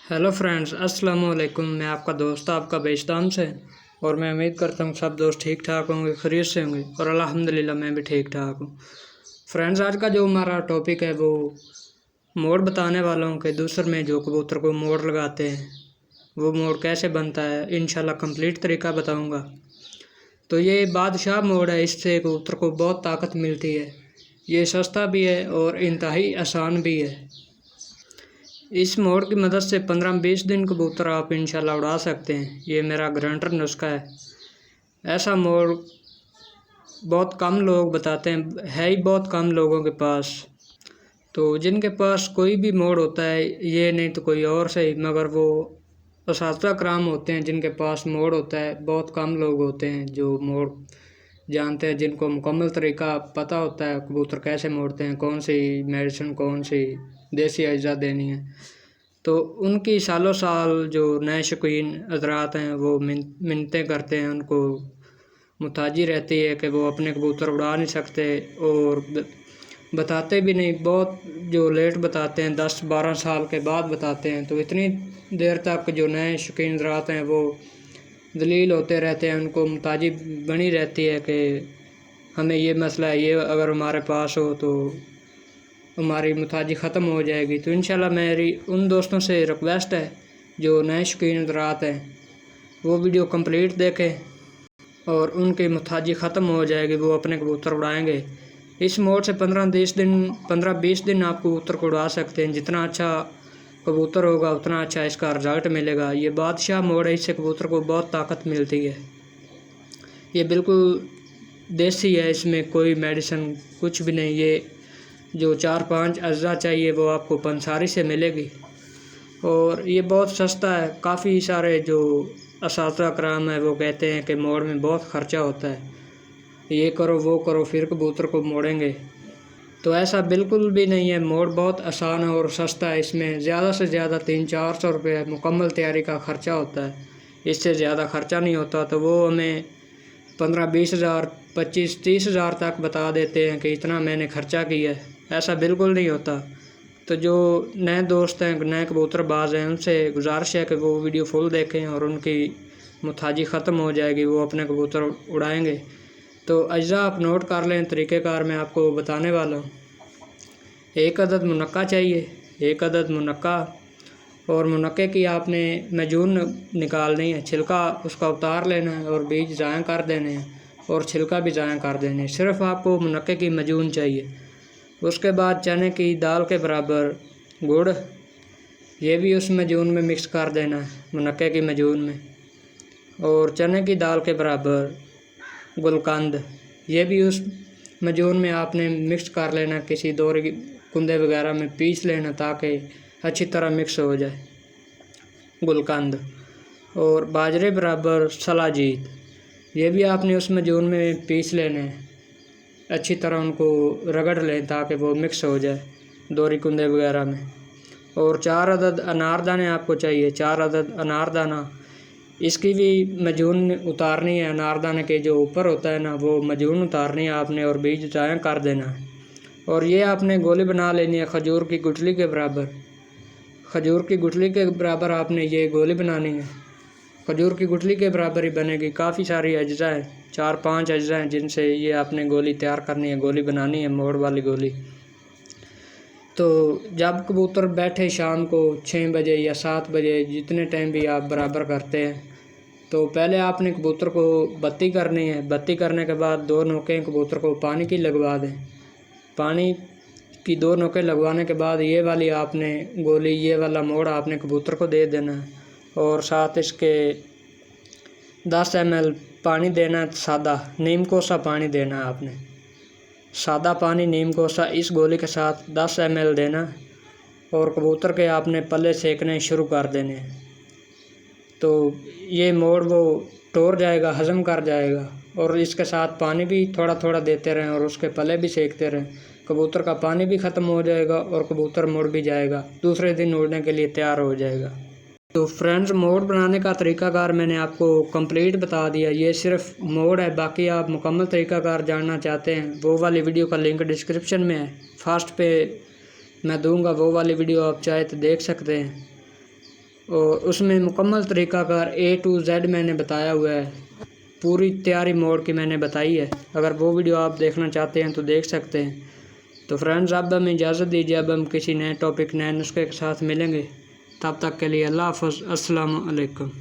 Hello friends, अस्सलाम वालेकुम। मैं आपका दोस्त आपका बेशताम से और मैं उम्मीद करता हूँ सब दोस्त ठीक ठाक होंगे, खैरियत से होंगे और अल्हम्दुलिल्लाह मैं भी ठीक ठाक हूँ। फ्रेंड्स, आज का जो हमारा टॉपिक है वो मोड़ बताने वाला हूँ कि दूसर में जो कबूतर को मोड़ लगाते हैं वो मोड़ कैसे बनता है। इंशाल्लाह कंप्लीट तरीका बताऊँगा। तो ये बादशाह मोड़ है, इससे कबूतर को बहुत ताकत मिलती है। ये सस्ता भी है और इंतहाई आसान भी है। इस मोड़ की मदद से 15-20 दिन कबूतर आप इंशाल्लाह उड़ा सकते हैं। ये मेरा गारंटर नुस्खा है। ऐसा मोड़ बहुत कम लोग बताते हैं, है ही बहुत कम लोगों के पास। तो जिनके पास कोई भी मोड़ होता है, ये नहीं तो कोई और सही, मगर वो उस्ताद कराम होते हैं जिनके पास मोड़ होता है। बहुत कम लोग होते हैं जो मोड़ जानते हैं, जिनको मुकम्मल तरीका पता होता है कबूतर कैसे मोड़ते हैं, कौन सी मेडिसिन, कौन सी देसी अज्जा देनी है। तो उनकी सालों साल जो नए शौकीन हजरात हैं वो मिन्नतें करते हैं, उनको मुताजी रहती है कि वो अपने कबूतर उड़ा नहीं सकते और बताते भी नहीं। बहुत जो लेट बताते हैं, 10-12 साल के बाद बताते हैं। तो इतनी देर तक जो नए शौकीन हजरात हैं वो दलील होते रहते हैं, उनको मुताजी बनी रहती है कि हमें ये मसला है, ये अगर हमारे पास हो तो हमारी मुताजी ख़त्म हो जाएगी। तो इंशाल्लाह मेरी उन दोस्तों से रिक्वेस्ट है जो नए शौकीन हज़रात हैं वो वीडियो कंप्लीट देखें और उनकी मुताजी ख़त्म हो जाएगी, वो अपने कबूतर उड़ाएंगे। इस मोड़ से 15-20 दिन आप कबूतर को उड़ा सकते हैं। जितना अच्छा कबूतर होगा उतना अच्छा इसका रिज़ल्ट मिलेगा। ये बादशाह मोड़ है, इससे कबूतर को बहुत ताकत मिलती है। ये बिल्कुल देसी है, इसमें कोई मेडिसिन कुछ भी नहीं। ये जो 4-5 अज्जा चाहिए वो आपको पंसारी से मिलेगी और ये बहुत सस्ता है। काफ़ी सारे जो असातिज़ा कराम है वो कहते हैं कि मोड़ में बहुत ख़र्चा होता है, ये करो वो करो फिर कबूतर को मोड़ेंगे। तो ऐसा बिल्कुल भी नहीं है। मोड़ बहुत आसान है और सस्ता है। इसमें ज़्यादा से ज़्यादा 300-400 रुपये मुकम्मल तैयारी का ख़र्चा होता है, इससे ज़्यादा ख़र्चा नहीं होता। तो वो हमें 15-20 हज़ार, 25-30 हज़ार तक बता देते हैं कि इतना मैंने ख़र्चा किया है। ऐसा बिल्कुल नहीं होता। तो जो नए दोस्त हैं, नए कबूतरबाज हैं, उनसे गुजारिश है कि वो वीडियो फुल देखें और उनकी मुताजी ख़त्म हो जाएगी, वो अपने कबूतर उड़ाएंगे। तो अज्जा आप नोट कर लें, तरीक़ेकार मैं आपको बताने वाला हूँ। 1 अदद मुनक्का चाहिए, 1 अदद मुनक्का। और मुनक्के की आपने मजून निकालनी है, छिलका उसका उतार लेना है और बीज ज़ाया कर देने हैं और छिलका भी ज़ाया कर देने हैं। सिर्फ़ आपको मुनक्के की मजून चाहिए। उसके बाद चने की दाल के बराबर गुड़, ये भी उस मजून में मिक्स कर देना है, मुनक्के की मजून में। और चने की दाल के बराबर गुलकंद, ये भी उस मजून में आपने मिक्स कर लेना। किसी दौर कुंदे वगैरह में पीस लेना ताकि अच्छी तरह मिक्स हो जाए गुलकंद। और बाजरे बराबर सलाजीत, ये भी आपने उस मजून में पीस लेने हैं, अच्छी तरह उनको रगड़ लें ताकि वो मिक्स हो जाए दोरी कुंदे वगैरह में। और 4 अदद अनारदाने आपको चाहिए, 4 अदद अनारदाना। इसकी भी मजून उतारनी है, अनारदाने के जो ऊपर होता है ना वो मजून उतारनी है आपने और बीज ज़ाया कर देना है। और ये आपने गोली बना लेनी है खजूर की गुठली के बराबर। खजूर की गुठली के बराबर आपने ये गोली बनानी है, खजूर की गुठली के बराबर ही बनेगी। काफ़ी सारी अज्जा हैं, 4-5 अज्जा हैं जिनसे ये आपने गोली तैयार करनी है, गोली बनानी है, मोड़ वाली गोली। तो जब कबूतर बैठे शाम को 6 बजे या 7 बजे, जितने टाइम भी आप बराबर करते हैं, तो पहले आपने कबूतर को बत्ती करनी है। बत्ती करने के बाद 2 नोकें कबूतर को पानी की लगवा दें। पानी की 2 नोकें लगवाने के बाद ये वाली आपने गोली, ये वाला मोड़ आपने कबूतर को दे देना है और साथ इसके 10 ml पानी देना है, सादा नीम कोसा पानी देना है आपने, सादा पानी नीम कोसा इस गोली के साथ 10 ml देना और कबूतर के आपने पल्ले सेकने शुरू कर देने हैं। तो ये मोड़ वो टोर जाएगा, हज़म कर जाएगा। और इसके साथ पानी भी थोड़ा थोड़ा देते रहें और उसके पल्ले भी सेकते रहें। कबूतर का पानी भी ख़त्म हो जाएगा और कबूतर मुड़ भी जाएगा, दूसरे दिन उड़ने के लिए तैयार हो जाएगा। तो फ्रेंड्स, मोड़ बनाने का तरीक़ाकार मैंने आपको कंप्लीट बता दिया। ये सिर्फ मोड़ है, बाकी आप मुकम्मल तरीक़ाकार जानना चाहते हैं वो वाली वीडियो का लिंक डिस्क्रिप्शन में है, फर्स्ट पे मैं दूंगा। वो वाली वीडियो आप चाहे तो देख सकते हैं। और उसमें मुकम्मल तरीक़ाकार A to Z मैंने बताया हुआ है, पूरी तैयारी मोड की मैंने बताई है। अगर वो वीडियो आप देखना चाहते हैं तो देख सकते हैं। तो फ्रेंड्स, अब हमें इजाज़त दीजिए, अब हम किसी नए टॉपिक नए नुस्खे के साथ मिलेंगे। तब तक के लिए अल्लाह हाफ़िज़, अस्सलामु अलैकुम।